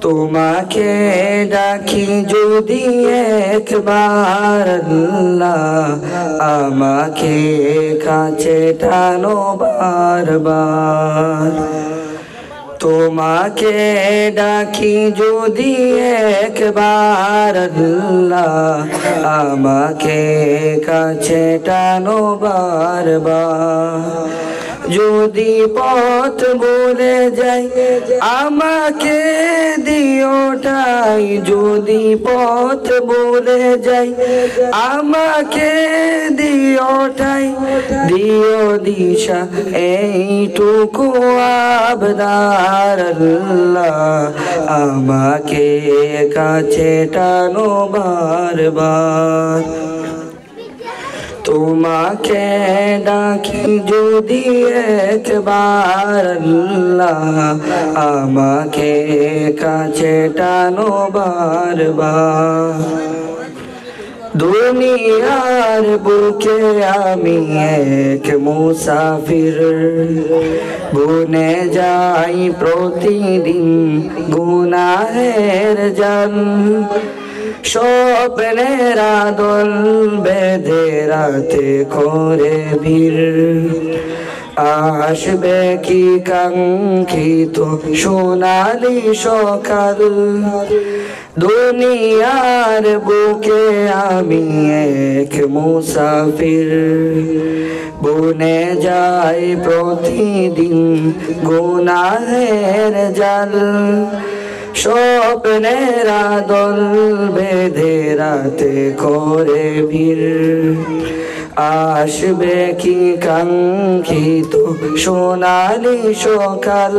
তোমাকে ডাকি যদি একবার আল্লাহ, আমাকে কাছে টানো বারবার। তোমাকে ডাকি যদি একবার আল্লাহ, আমাকে কাছে টানো বারবার। যদি পথ ভুলে যাই আমাকে দিও ঠাই, যদি পথ ভুলে যাই আমাকে দিও ঠাই, দিও দিশা এইটুকু আবদার আল্লাহ, আমাকে কাছে টানো বারবার। তোমাকে ডাকি যদি একবার আল্লাহ, আমাকে কাছে টানো বারবার। দুনিয়ার বুকে আমি এক মুসাফির, বুনে যাই প্রতিদিন গুনাহের জাল। স্বপ্নের আদল বেঁধে রাতে করে ভিড়, আসবে কি কাঙ্ক্ষিত সোনালি সকাল। দুনিয়ার বুকে আমি এক মুসাফির, বুনে যাই প্রতিদিন গুনাহের জাল। স্বপ্নের আদল বেঁধে রাতে করে ভিড়, আসবে কি কাঙ্ক্ষিত সোনালি সকাল।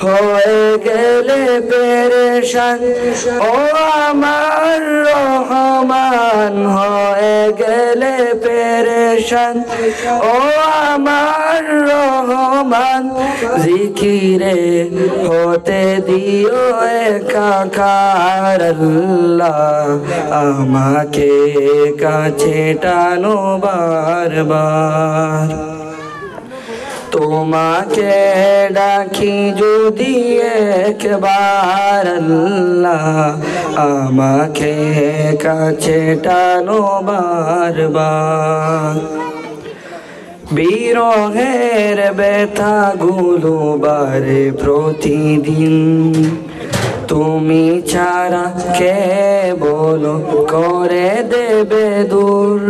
হয়ে গেলে পেরেশান ও আমার রহমান, হয়ে গেলে পেরেশান ও আমার রহমান। জিকিরে হতে দিও একাকার আল্লাহ, আমাকে কাছে টানো বারবার। তোমাকে ডাকি যদি একবার আল্লাহ, আমাকে কাছে টানো বারবার। বিরহের ব্যথাগুলো বারে প্রতিদিন, তুমি ছাড়া কে বলো করে দেবে দূর।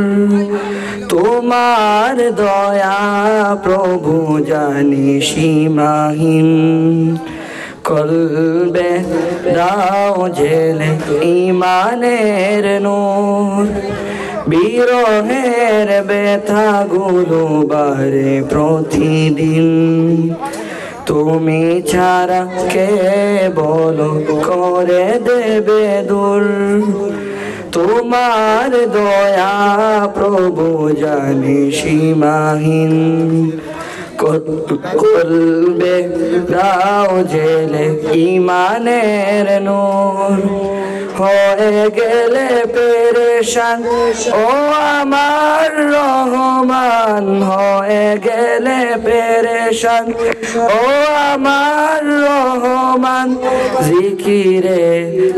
তোমার দয়া প্রভু জানি সীমাহীন, কলবে দাও জেলে ইমানের নূর। বিরহের ব্যথাগুলো বারে প্রতিদিন, তুমি ছাড়া কে বলো করে দেবে দূর। তোমার দয়া প্রভু জানি সীমাহীন, কলবে দাও জেলে ইমানের নূর। হয়ে গেলে পেরেশান ও আমার রহমান, হয়ে গেলে পেরেশান ও আমার রহমান। জিকিরে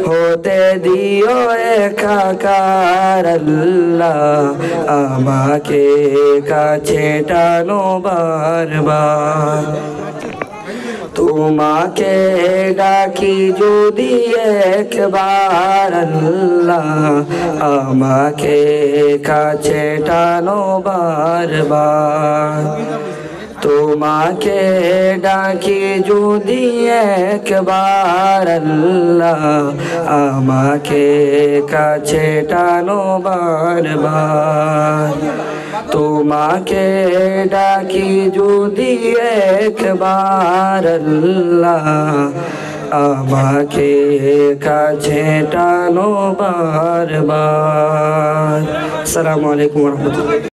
হতে দিও একাকার আল্লাহ, আমাকে কাছে টানো বারবার। তোমাকে ডাকি যদি একবার আল্লাহ, আমাকে কাছে টানো বারবার। তোমাকে ডাকি যদি একবার আল্লাহ, আমাকে কাছে টানো বারবার। তোমাকে ডাকি যদি একবার আল্লাহ, আমাকে কাছে টানো বারবার। আসসালামু আলাইকুম ওয়া রাহমাতুল্লাহ।